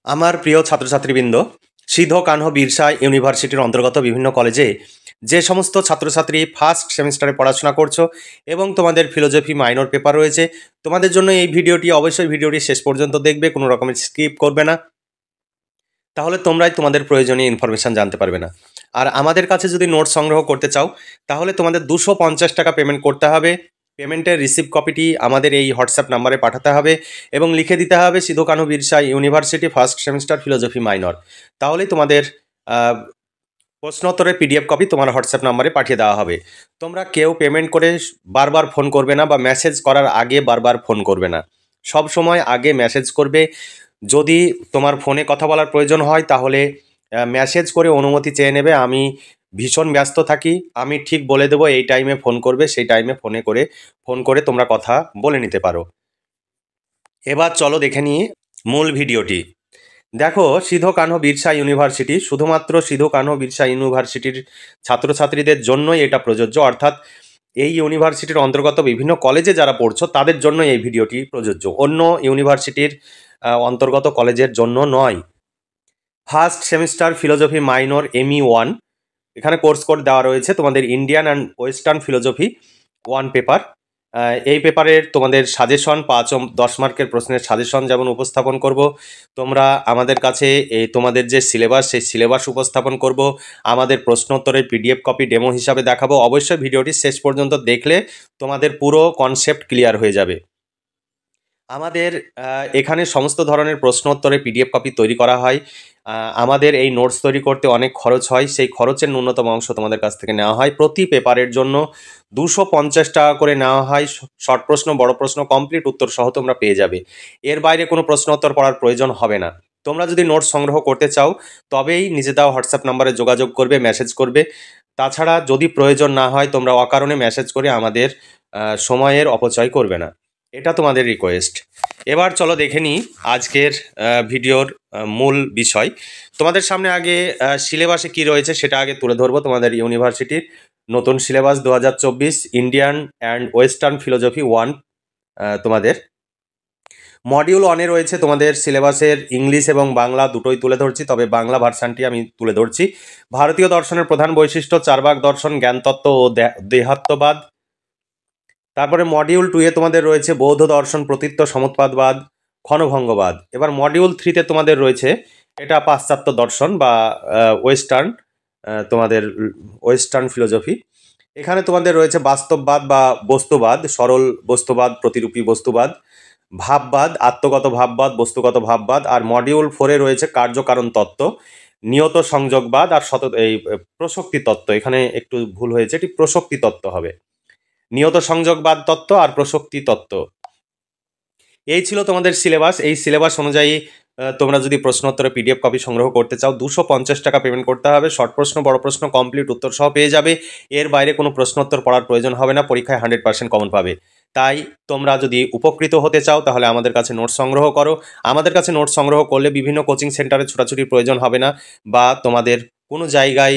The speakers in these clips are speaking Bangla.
আমার প্রিয় ছাত্রছাত্রীবৃন্দ, সিধো কানহো বিরসা ইউনিভার্সিটির অন্তর্গত বিভিন্ন কলেজে যে সমস্ত ছাত্রছাত্রী ফার্স্ট সেমিস্টারে পড়াশোনা করছো এবং তোমাদের ফিলোজফি মাইনর পেপার রয়েছে, তোমাদের জন্য এই ভিডিওটি অবশ্যই ভিডিওটি শেষ পর্যন্ত দেখবে, কোনো রকমের স্কিপ করবে না, তাহলে তোমরাই তোমাদের প্রয়োজনীয় ইনফরমেশান জানতে পারবে না। আর আমাদের কাছে যদি নোট সংগ্রহ করতে চাও তাহলে তোমাদের 250 টাকা পেমেন্ট করতে হবে। পেমেন্টের রিসিভ কপিটি আমাদের এই হোয়াটসঅ্যাপ নাম্বারে পাঠাতে হবে এবং লিখে দিতে হবে Sidho Kanho Birsa university first semester philosophy minor. তাহলেই তোমাদের প্রশ্নোত্তরের পিডিএফ কপি তোমার হোয়াটসঅ্যাপ নাম্বারে পাঠিয়ে দেওয়া হবে। তোমরা কেউ পেমেন্ট করে বারবার ফোন করবে না বা মেসেজ করার আগে বারবার ফোন করবে না, সব সময় আগে মেসেজ করবে। যদি তোমার ফোনে কথা বলার প্রয়োজন হয় তাহলে মেসেজ করে অনুমতি চেয়ে নেবে। আমি ভীষণ ব্যস্ত থাকি, আমি ঠিক বলে দেবো এই টাইমে ফোন করবে, সেই টাইমে ফোন করে তোমরা কথা বলে নিতে পারো। এবার চলো দেখে নিই মূল ভিডিওটি। দেখো, সিধো কানহো বিরসা ইউনিভার্সিটি শুধুমাত্র সিধো কানহো বিরসা ইউনিভার্সিটির ছাত্রছাত্রীদের জন্যই এটা প্রযোজ্য, অর্থাৎ এই ইউনিভার্সিটির অন্তর্গত বিভিন্ন কলেজে যারা পড়ছো তাদের জন্য এই ভিডিওটি প্রযোজ্য, অন্য ইউনিভার্সিটির অন্তর্গত কলেজের জন্য নয়। First semester philosophy minor ME1, এখানে কোর্স কোড দেওয়া রয়েছে তোমাদের Indian and western philosophy 1 paper. এই পেপারের তোমাদের সাজেশন 5 ও 10 মার্কের প্রশ্নের সাজেশন যেমন উপস্থাপন করব, তোমরা আমাদের কাছে এই তোমাদের যে সিলেবাস সেই সিলেবাস উপস্থাপন করব, আমাদের প্রশ্নোত্তরের পিডিএফ কপি ডেমো হিসাবে দেখাবো। অবশ্যই ভিডিওটি শেষ পর্যন্ত দেখলে তোমাদের পুরো কনসেপ্ট ক্লিয়ার হয়ে যাবে। আমাদের এখানে সমস্ত ধরনের প্রশ্নোত্তরে পিডিএফ কপি তৈরি করা হয়। আমাদের এই নোটস তৈরি করতে অনেক খরচ হয়, সেই খরচের ন্যূনতম অংশ তোমাদের কাছ থেকে নেওয়া হয়। প্রতি পেপারের জন্য 250 টাকা করে নেওয়া হয়। শর্ট প্রশ্ন, বড় প্রশ্ন, কমপ্লিট উত্তর সহ তোমরা পেয়ে যাবে। এর বাইরে কোনো প্রশ্নোত্তর পড়ার প্রয়োজন হবে না। তোমরা যদি নোটস সংগ্রহ করতে চাও তবেই নিজে দেওয়া হোয়াটসঅ্যাপ নাম্বারে যোগাযোগ করবে, মেসেজ করবে। তাছাড়া যদি প্রয়োজন না হয় তোমরা অকারণে মেসেজ করে আমাদের সময়ের অপচয় করবে না, এটা তোমাদের রিকোয়েস্ট। এবার চলো দেখে নিই আজকের ভিডিওর মূল বিষয়। তোমাদের সামনে আগে সিলেবাসে কি রয়েছে সেটা আগে তুলে ধরবো। তোমাদের ইউনিভার্সিটির নতুন syllabus 2024 Indian and western philosophy 1। তোমাদের মডিউল 1-এ রয়েছে তোমাদের সিলেবাসের ইংলিশ এবং বাংলা দুটোই তুলে ধরছি, তবে বাংলা ভার্সানটি আমি তুলে ধরছি। ভারতীয় দর্শনের প্রধান বৈশিষ্ট্য, চারবাক দর্শন, জ্ঞানতত্ত্ব ও দেহাত্মবাদ। তারপরে মডিউল 2-এ তোমাদের রয়েছে বৌদ্ধ দর্শন, প্রতীত্ব, সমুৎপাদবাদ, ক্ষণভঙ্গবাদ। এবার মডিউল 3-তে তোমাদের রয়েছে এটা পাশ্চাত্য দর্শন বা ওয়েস্টার্ন, তোমাদের ওয়েস্টার্ন ফিলোজফি। এখানে তোমাদের রয়েছে বাস্তববাদ বা বস্তুবাদ, সরল বস্তুবাদ, প্রতিরূপী বস্তুবাদ, ভাববাদ, আত্মগত ভাববাদ, বস্তুগত ভাববাদ। আর মডিউল 4-এ রয়েছে কার্যকারণ তত্ত্ব, নিয়ত সংযোগবাদ আর এই প্রসক্তি তত্ত্ব। এখানে একটু ভুল হয়েছে, এটি প্রসক্তি তত্ত্ব হবে। নিয়ত সংযোগবাদ তত্ত্ব আর প্রসক্তি তত্ত্ব, এই ছিল তোমাদের সিলেবাস। এই সিলেবাস অনুযায়ী তোমরা যদি প্রশ্নোত্তরে পিডিএফ কপি সংগ্রহ করতে চাও 250 টাকা পেমেন্ট করতে হবে। শর্ট প্রশ্ন, বড় প্রশ্ন, কমপ্লিট উত্তর সহ পেয়ে যাবে। এর বাইরে কোনো প্রশ্নোত্তর পড়ার প্রয়োজন হবে না, পরীক্ষায় 100% কমন পাবে। তাই তোমরা যদি উপকৃত হতে চাও তাহলে আমাদের কাছে নোট সংগ্রহ করো। আমাদের কাছে নোট সংগ্রহ করলে বিভিন্ন কোচিং সেন্টারে ছোটাছুটির প্রয়োজন হবে না, বা তোমাদের কোনো জায়গায়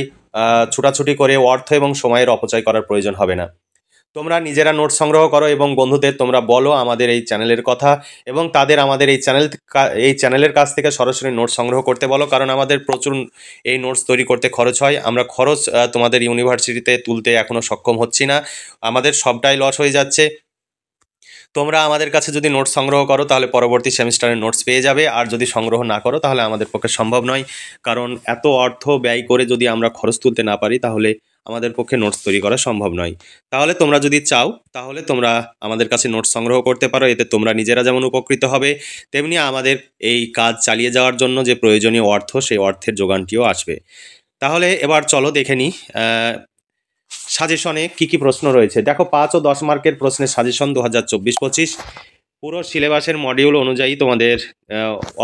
ছোটাছুটি করে অর্থ এবং সময়ের অপচয় করার প্রয়োজন হবে না। তোমরা নিজেরা নোট সংগ্রহ করো এবং বন্ধুদের তোমরা বলো আমাদের এই চ্যানেলের কথা, এবং তাদের আমাদের এই চ্যানেলের কাছ থেকে সরাসরি নোট সংগ্রহ করতে বলো, কারণ আমাদের প্রচুর এই নোটস তৈরি করতে খরচ হয়। আমরা খরচ তোমাদের ইউনিভার্সিটিতে তুলতে এখনও সক্ষম হচ্ছি না, আমাদের সবটাই লস হয়ে যাচ্ছে। তোমরা আমাদের কাছে যদি নোটস সংগ্রহ করো তাহলে পরবর্তী সেমিস্টারের নোটস পেয়ে যাবে, আর যদি সংগ্রহ না করো তাহলে আমাদের পক্ষে সম্ভব নয়, কারণ এত অর্থ ব্যয় করে যদি আমরা খরচ তুলতে না পারি তাহলে আমাদের পক্ষে নোটস তৈরি করা সম্ভব নয়। তাহলে তোমরা যদি চাও তাহলে তোমরা আমাদের কাছে নোটস সংগ্রহ করতে পারো। এতে তোমরা নিজেরা যেমন উপকৃত হবে, তেমনি আমাদের এই কাজ চালিয়ে যাওয়ার জন্য যে প্রয়োজনীয় অর্থ, সেই অর্থের যোগানটিও আসবে। তাহলে এবার চলো দেখে নিই সাজেশনে কি কি প্রশ্ন রয়েছে। দেখো, 5 ও 10 মার্কের প্রশ্নের সাজেশন 2024-25 পুরো সিলেবাসের মডিউল অনুযায়ী তোমাদের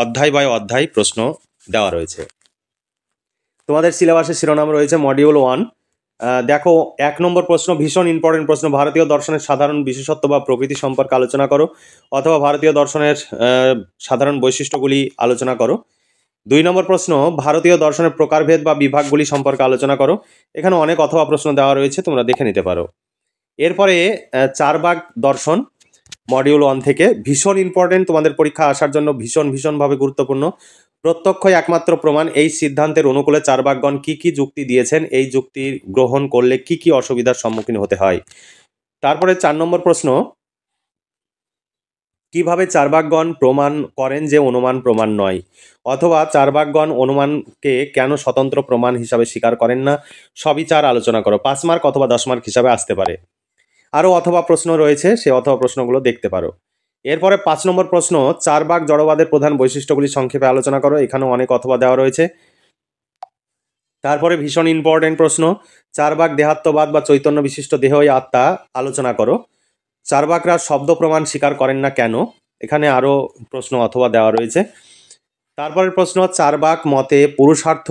অধ্যায় বাই অধ্যায় প্রশ্ন দেওয়া রয়েছে। তোমাদের সিলেবাসের শিরোনাম রয়েছে মডিউল 1। দেখো, 1 নম্বর প্রশ্ন, ভীষণ ইম্পর্টেন্ট প্রশ্ন, ভারতীয় দর্শনের সাধারণ বিশেষত্ব বা প্রকৃতি সম্পর্কে আলোচনা করো, অথবা ভারতীয় দর্শনের সাধারণ বৈশিষ্ট্যগুলি আলোচনা করো। 2 নম্বর প্রশ্ন, ভারতীয় দর্শনের প্রকারভেদ বা বিভাগগুলি সম্পর্কে আলোচনা করো। এখানে অনেক অথবা প্রশ্ন দেওয়া রয়েছে, তোমরা দেখে নিতে পারো। এরপরে চারবাক দর্শন মডিউল 1 থেকে, ভীষণ ইম্পর্টেন্ট, তোমাদের পরীক্ষা আসার জন্য ভীষণভাবে গুরুত্বপূর্ণ। প্রত্যক্ষই একমাত্র প্রমাণ, এই সিদ্ধান্তের অনুকূলে চার্বাকগণ কি কি যুক্তি দিয়েছেন, এই যুক্তি গ্রহণ করলে কি কি অসুবিধার সম্মুখীন হতে হয়। তারপরে 4 নম্বর প্রশ্ন, কিভাবে চার্বাকগণ প্রমাণ করেন যে অনুমান প্রমাণ নয়, অথবা চার্বাকগণ অনুমানকে কেন স্বতন্ত্র প্রমাণ হিসাবে স্বীকার করেন না, সবই চার আলোচনা করো। 5 মার্ক অথবা 10 মার্ক হিসাবে আসতে পারে। আরও অথবা প্রশ্ন রয়েছে, সে অথবা প্রশ্নগুলো দেখতে পারো। এরপরে 5 নম্বর প্রশ্ন, চার্বাক জড়বাদের প্রধান বৈশিষ্ট্যগুলি সংক্ষেপে আলোচনা করো। এখানেও অনেক অথবা দেওয়া রয়েছে। তারপরে ভীষণ ইম্পর্টেন্ট প্রশ্ন, চার্বাক দেহাত্মবাদ বা চৈতন্য বিশিষ্ট দেহই আত্মা আলোচনা করো। চার্বাকরা শব্দ প্রমাণ স্বীকার করেন না কেন, এখানে আরও প্রশ্ন অথবা দেওয়া রয়েছে। তারপরের প্রশ্ন, চার্বাক মতে পুরুষার্থ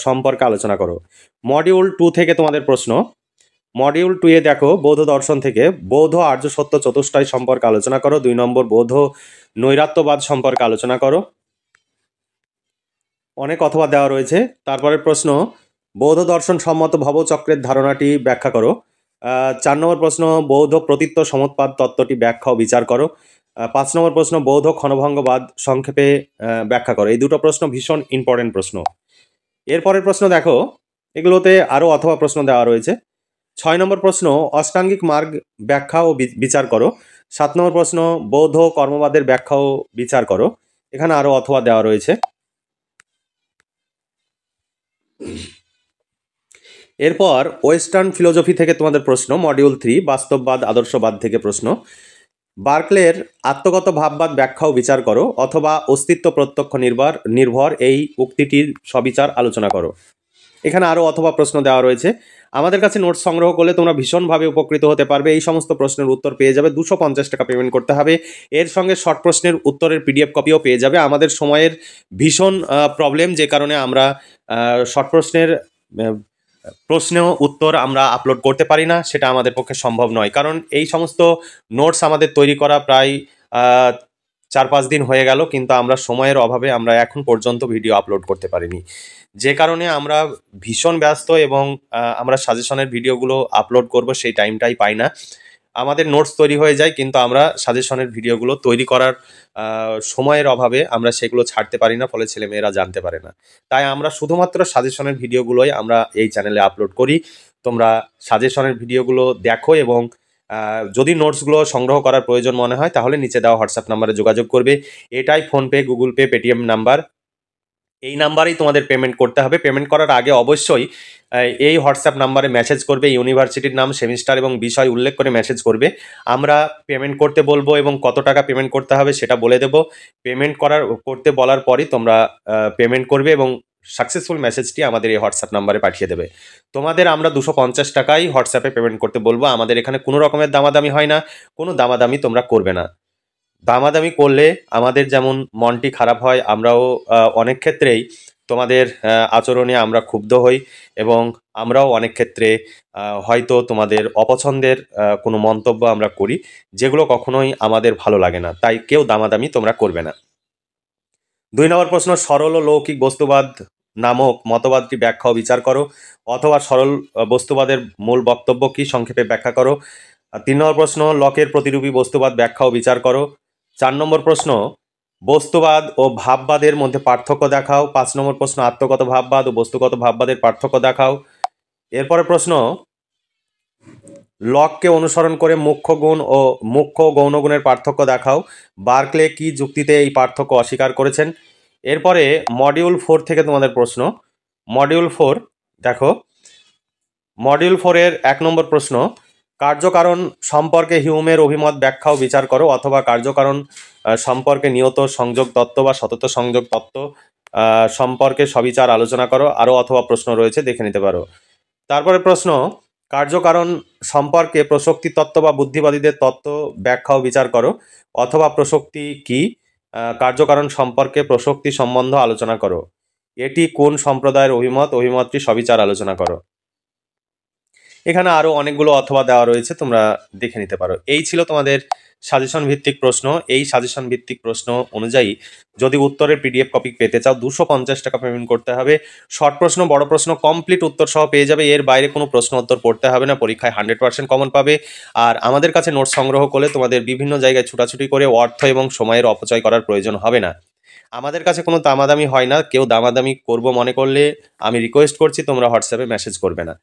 সম্পর্কে আলোচনা করো। মডিউল 2 থেকে তোমাদের প্রশ্ন। মডিউল 2 এ দেখো, বৌদ্ধ দর্শন থেকে বৌদ্ধ আর্য সত্য চতুষ্টয় সম্পর্কে আলোচনা করো। 2 নম্বর, বৌদ্ধ নৈরাত্যবাদ সম্পর্কে আলোচনা করো। অনেক অথবা দেওয়া রয়েছে। তারপরের প্রশ্ন, বৌদ্ধ দর্শন সম্মত ভবচক্রের ধারণাটি ব্যাখ্যা করো। 4 নম্বর প্রশ্ন, বৌদ্ধ প্রতীত্ব সমুৎপাদ তত্ত্বটি ব্যাখ্যা ও বিচার করো। 5 নম্বর প্রশ্ন, বৌদ্ধ ক্ষণভঙ্গবাদ সংক্ষেপে ব্যাখ্যা করো। এই দুটো প্রশ্ন ভীষণ ইম্পর্টেন্ট প্রশ্ন। এরপরের প্রশ্ন দেখো, এগুলোতে আরও অথবা প্রশ্ন দেওয়া রয়েছে। 6 নম্বর প্রশ্ন, অষ্টাঙ্গিক মার্গ ব্যাখ্যা ও বিচার করো। 7 নম্বর প্রশ্ন, বৌদ্ধ কর্মবাদের ব্যাখ্যা ও বিচার করো। এখানে আরও অথবা দেওয়া রয়েছে। এরপর ওয়েস্টার্ন ফিলোসফি থেকে তোমাদের প্রশ্ন, মডিউল 3 বাস্তববাদ আদর্শবাদ থেকে প্রশ্ন। বার্কলের আত্মগত ভাববাদ ব্যাখ্যা ও বিচার করো, অথবা অস্তিত্ব প্রত্যক্ষ নির্ভর এই উক্তিটির সবিচার আলোচনা করো। এখানে আরও অথবা প্রশ্ন দেওয়া রয়েছে। আমাদের কাছে নোটস সংগ্রহ করলে তোমরা ভীষণভাবে উপকৃত হতে পারবে। এই সমস্ত প্রশ্নের উত্তর পেয়ে যাবে। 250 টাকা পেমেন্ট করতে হবে। এর সঙ্গে শর্ট প্রশ্নের উত্তরের পিডিএফ কপিও পেয়ে যাবে। আমাদের সময়ের ভীষণ প্রবলেম, যে কারণে আমরা শর্ট প্রশ্নেও উত্তর আমরা আপলোড করতে পারি না, সেটা আমাদের পক্ষে সম্ভব নয়। কারণ এই সমস্ত নোটস আমাদের তৈরি করা প্রায় 4-5 দিন হয়ে গেল, কিন্তু আমরা সময়ের অভাবে আমরা এখন পর্যন্ত ভিডিও আপলোড করতে পারিনি, যে কারণে আমরা ভীষণ ব্যস্ত এবং আমরা সাজেশনের ভিডিওগুলো আপলোড করব সেই টাইমটাই পাই না। আমাদের নোটস তৈরি হয়ে যায়, কিন্তু আমরা সাজেশনের ভিডিওগুলো তৈরি করার সময়ের অভাবে আমরা সেগুলো ছাড়তে পারি না, ফলে ছেলেমেয়েরা জানতে পারে না। তাই আমরা শুধুমাত্র সাজেশনের ভিডিওগুলোই আমরা এই চ্যানেলে আপলোড করি। তোমরা সাজেশনের ভিডিওগুলো দেখো এবং যদি নোটসগুলো সংগ্রহ করার প্রয়োজন মনে হয় তাহলে নিচে দেওয়া হোয়াটসঅ্যাপ নাম্বারে যোগাযোগ করবে। এটাই PhonePe, Google pay, Paytm number. এই নাম্বারেই তোমাদের পেমেন্ট করতে হবে। পেমেন্ট করার আগে অবশ্যই এই হোয়াটসঅ্যাপ নাম্বারে মেসেজ করবে, ইউনিভার্সিটির নাম, সেমিস্টার এবং বিষয় উল্লেখ করে মেসেজ করবে। আমরা পেমেন্ট করতে বলবো এবং কত টাকা পেমেন্ট করতে হবে সেটা বলে দেবো। পেমেন্ট করতে বলার পরই তোমরা পেমেন্ট করবে এবং সাকসেসফুল মেসেজটি আমাদের এই হোয়াটসঅ্যাপ নাম্বারে পাঠিয়ে দেবে। তোমাদের আমরা 250 টাকাই হোয়াটসঅ্যাপে পেমেন্ট করতে বলবো। আমাদের এখানে কোনো রকমের দামাদামি হয় না, কোনো দামাদামি তোমরা করবে না। দামাদামি করলে আমাদের যেমন মনটি খারাপ হয়, আমরাও অনেক ক্ষেত্রেই তোমাদের আচরণে আমরা ক্ষুব্ধ হই এবং আমরাও অনেক ক্ষেত্রে হয়তো তোমাদের অপছন্দের কোনো মন্তব্য আমরা করি, যেগুলো কখনোই আমাদের ভালো লাগে না। তাই কেউ দামাদামি তোমরা করবে না। 2 নম্বর প্রশ্ন, সরল ও লৌকিক বস্তুবাদ নামক মতবাদটি ব্যাখ্যা ও বিচার করো, অথবা সরল বস্তুবাদের মূল বক্তব্য কি সংক্ষেপে ব্যাখ্যা করো। 3 নম্বর প্রশ্ন, লকের প্রতিরূপী বস্তুবাদ ব্যাখ্যা ও বিচার করো। 4 নম্বর প্রশ্ন, বস্তুবাদ ও ভাববাদের মধ্যে পার্থক্য দেখাও। 5 নম্বর প্রশ্ন, আত্মগত ভাববাদ ও বস্তুগত ভাববাদের পার্থক্য দেখাও। এরপরে প্রশ্ন, লককে অনুসরণ করে মুখ্য গুণ ও মুখ্য গৌণ গুণের পার্থক্য দেখাও। বার্কলে কি যুক্তিতে এই পার্থক্য অস্বীকার করেছেন। এরপরে মডিউল 4 থেকে তোমাদের প্রশ্ন। মডিউল 4 দেখো, মডিউল 4-এর 1 নম্বর প্রশ্ন, কার্যকারণ সম্পর্কে হিউমের অভিমত ব্যাখ্যা ও বিচার করো, অথবা কার্যকারণ সম্পর্কে নিয়ত সংযোগ তত্ত্ব বা সতত সংযোগ তত্ত্ব সম্পর্কে সবিচার আলোচনা করো। আরও অথবা প্রশ্ন রয়েছে, দেখে নিতে পারো। তারপরে প্রশ্ন, কার্যকারণ সম্পর্কে প্রসক্তি তত্ত্ব বা বুদ্ধিবাদীদের তত্ত্ব ব্যাখ্যা ও বিচার করো, অথবা প্রসক্তি কি, কার্যকারণ সম্পর্কে প্রসক্তি সম্বন্ধ আলোচনা করো। এটি কোন সম্প্রদায়ের অভিমতটি সবিচার আলোচনা করো। এখানে আরও অনেকগুলো অথবা দেওয়া রয়েছে, তোমরা দেখে নিতে পারো। এই ছিল তোমাদের সাজেশন ভিত্তিক প্রশ্ন। এই সাজেশন ভিত্তিক প্রশ্ন অনুযায়ী যদি উত্তরের পিডিএফ কপি পেতে চাও 250 টাকা পেমেন্ট করতে হবে। শর্ট প্রশ্ন, বড় প্রশ্ন কমপ্লিট উত্তর সহ পেয়ে যাবে। এর বাইরে কোনো প্রশ্ন উত্তর পড়তে হবে না। পরীক্ষায় 100% কমন পাবে। আর আমাদের কাছে নোটস সংগ্রহ করলে তোমাদের বিভিন্ন জায়গায় ছুটাছুটি করে অর্থ এবং সময়ের অপচয় করার প্রয়োজন হবে না। আমাদের কাছে কোনো দামাদামি হয় না। কেউ দামাদামি করব মনে করলে আমি রিকোয়েস্ট করছি তোমরা হোয়াটসঅ্যাপে মেসেজ করবে না।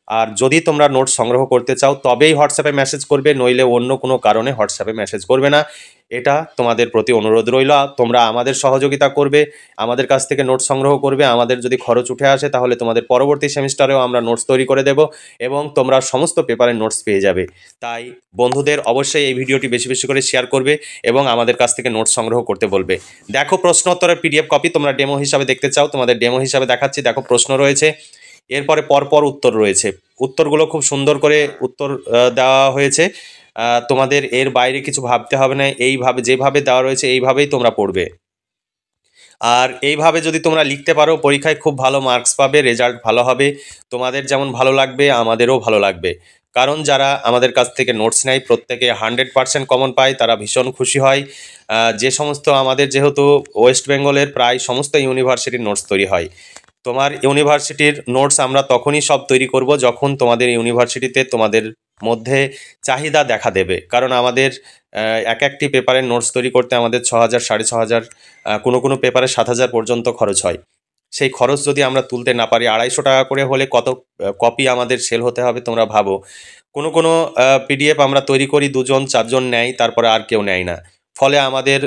আর যদি তোমরা নোটস সংগ্রহ করতে চাও তবেই হোয়াটসঅ্যাপে মেসেজ করবে, নইলে অন্য কোনো কারণে হোয়াটসঅ্যাপে মেসেজ করবে না। এটা তোমাদের প্রতি অনুরোধ রইল। তোমরা আমাদের সহযোগিতা করবে, আমাদের কাছ থেকে নোটস সংগ্রহ করবে। আমাদের যদি খরচ উঠে আসে তাহলে তোমাদের পরবর্তী সেমিস্টারেও আমরা নোটস তৈরি করে দেব এবং তোমরা সমস্ত পেপারের নোটস পেয়ে যাবে। তাই বন্ধুদের অবশ্যই এই ভিডিওটি বেশি বেশি করে শেয়ার করবে এবং আমাদের কাছ থেকে নোটস সংগ্রহ করতে বলবে। দেখো প্রশ্ন উত্তরের পিডিএফ কপি, তোমরা ডেমো হিসাবে দেখতে চাও, তোমাদের ডেমো হিসাবে দেখাচ্ছি। দেখো প্রশ্ন রয়েছে, এরপরে পরপর উত্তর রয়েছে। উত্তরগুলো খুব সুন্দর করে উত্তর দেওয়া হয়েছে। তোমাদের এর বাইরে কিছু ভাবতে হবে না, এইভাবে যেভাবে দেওয়া রয়েছে এইভাবেই তোমরা পড়বে। আর এইভাবে যদি তোমরা লিখতে পারো পরীক্ষায় খুব ভালো মার্কস পাবে, রেজাল্ট ভালো হবে। তোমাদের যেমন ভালো লাগবে আমাদেরও ভালো লাগবে, কারণ যারা আমাদের কাছ থেকে নোটস নেয় প্রত্যেকে 100% কমন পায়, তারা ভীষণ খুশি হয়। যে সমস্ত আমাদের যেহেতু ওয়েস্ট বেঙ্গলের প্রায় সমস্ত ইউনিভার্সিটির নোটস তৈরি হয়, তোমার ইউনিভার্সিটির নোটস আমরা তখনই সব তৈরি করব যখন তোমাদের ইউনিভার্সিটিতে তোমাদের মধ্যে চাহিদা দেখা দেবে। কারণ আমাদের এক একটি পেপারের নোটস তৈরি করতে আমাদের 6,000 6,500, কোনো কোনো পেপারে 7,000 পর্যন্ত খরচ হয়। সেই খরচ যদি আমরা তুলতে না পারি, 250 টাকা করে হলে কত কপি আমাদের সেল হতে হবে তোমরা ভাবো। কোনো কোনো পিডিএফ আমরা তৈরি করি 2জন 4জন নেয়, তারপরে আর কেউ নেয় না। ফলে আমাদের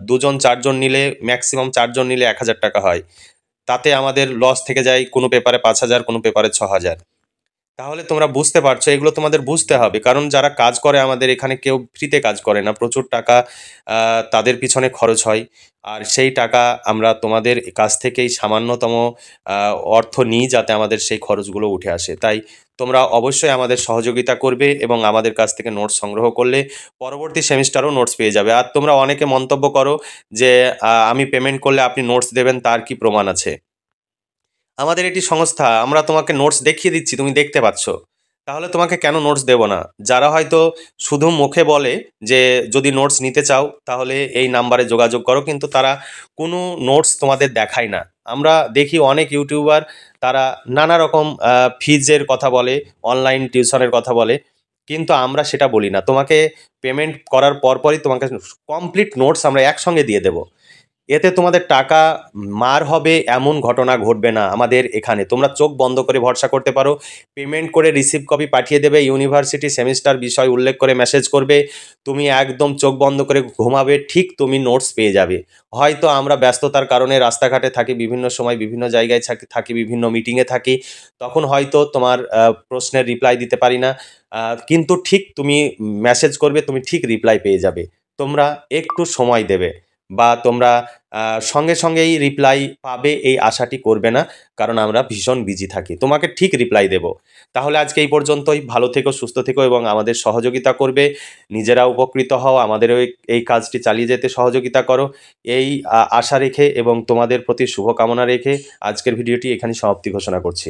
2জন 4জন নিলে, ম্যাক্সিমাম 4জন নিলে 1,000 টাকা হয়। তাতে আমাদের লস থেকে যায়, কোনো পেপারে 5,000, কোনো পেপারে 6,000। তাহলে তোমরা বুঝতে পারছো, এগুলো তোমাদের বুঝতে হবে। কারণ যারা কাজ করে আমাদের এখানে কেউ ফ্রিতে কাজ করে না, প্রচুর টাকা তাদের পিছনে খরচ হয়। আর সেই টাকা আমরা তোমাদের কাছ থেকেই সামান্যতম অর্থ নিই যাতে আমাদের সেই খরচগুলো উঠে আসে। তাই তোমরা অবশ্যই আমাদের সহযোগিতা করবে এবং আমাদের কাছ থেকে নোটস সংগ্রহ করলে পরবর্তী সেমিস্টারও নোটস পেয়ে যাবে। আর তোমরা অনেকে মন্তব্য করো যে আমি পেমেন্ট করলে আপনি নোটস দেবেন, তার কি প্রমাণ আছে? আমাদের এটি সংস্থা, আমরা তোমাকে নোটস দেখিয়ে দিচ্ছি, তুমি দেখতে পাচ্ছ। তাহলে তোমাকে কেন নোটস দেব না? যারা হয়তো শুধু মুখে বলে যে যদি নোটস নিতে চাও তাহলে এই নাম্বারে যোগাযোগ করো, কিন্তু তারা কোনো নোটস তোমাদের দেখায় না। আমরা দেখি অনেক ইউটিউবার তারা নানা রকম ফিজের কথা বলে, অনলাইন টিউশনের কথা বলে, কিন্তু আমরা সেটা বলি না। তোমাকে পেমেন্ট করার পরপরই তোমাকে কমপ্লিট নোটস আমরা একসঙ্গে দিয়ে দেবো। এতে তোমাদের টাকা মার হবে এমন ঘটনা ঘটবে না আমাদের এখানে। তোমরা চোখ বন্ধ করে ভরসা করতে পারো। পেমেন্ট করে রিসিভ কপি পাঠিয়ে দেবে, ইউনিভার্সিটি সেমিস্টার বিষয় উল্লেখ করে মেসেজ করবে, তুমি একদম চোখ বন্ধ করে ঘুমাবে, ঠিক তুমি নোটস পেয়ে যাবে। হয়তো আমরা ব্যস্ততার কারণে রাস্তাঘাটে থাকি, বিভিন্ন সময় বিভিন্ন জায়গায় থাকি, বিভিন্ন মিটিংয়ে থাকি, তখন হয়তো তোমার প্রশ্নের রিপ্লাই দিতে পারি না, কিন্তু ঠিক তুমি মেসেজ করবে, তুমি ঠিক রিপ্লাই পেয়ে যাবে। তোমরা একটু সময় দেবে, বা তোমরা সঙ্গে সঙ্গেই রিপ্লাই পাবে এই আশাটি করবে না, কারণ আমরা ভীষণ বিজি থাকি। তোমাকে ঠিক রিপ্লাই দেব। তাহলে আজকে এই পর্যন্তই। ভালো থেকো, সুস্থ থেকো এবং আমাদের সহযোগিতা করবে। নিজেরা উপকৃত হও, আমাদেরও এই কাজটি চালিয়ে যেতে সহযোগিতা করো, এই আশা রেখে এবং তোমাদের প্রতি শুভকামনা রেখে আজকের ভিডিওটি এখানে সমাপ্তি ঘোষণা করছি।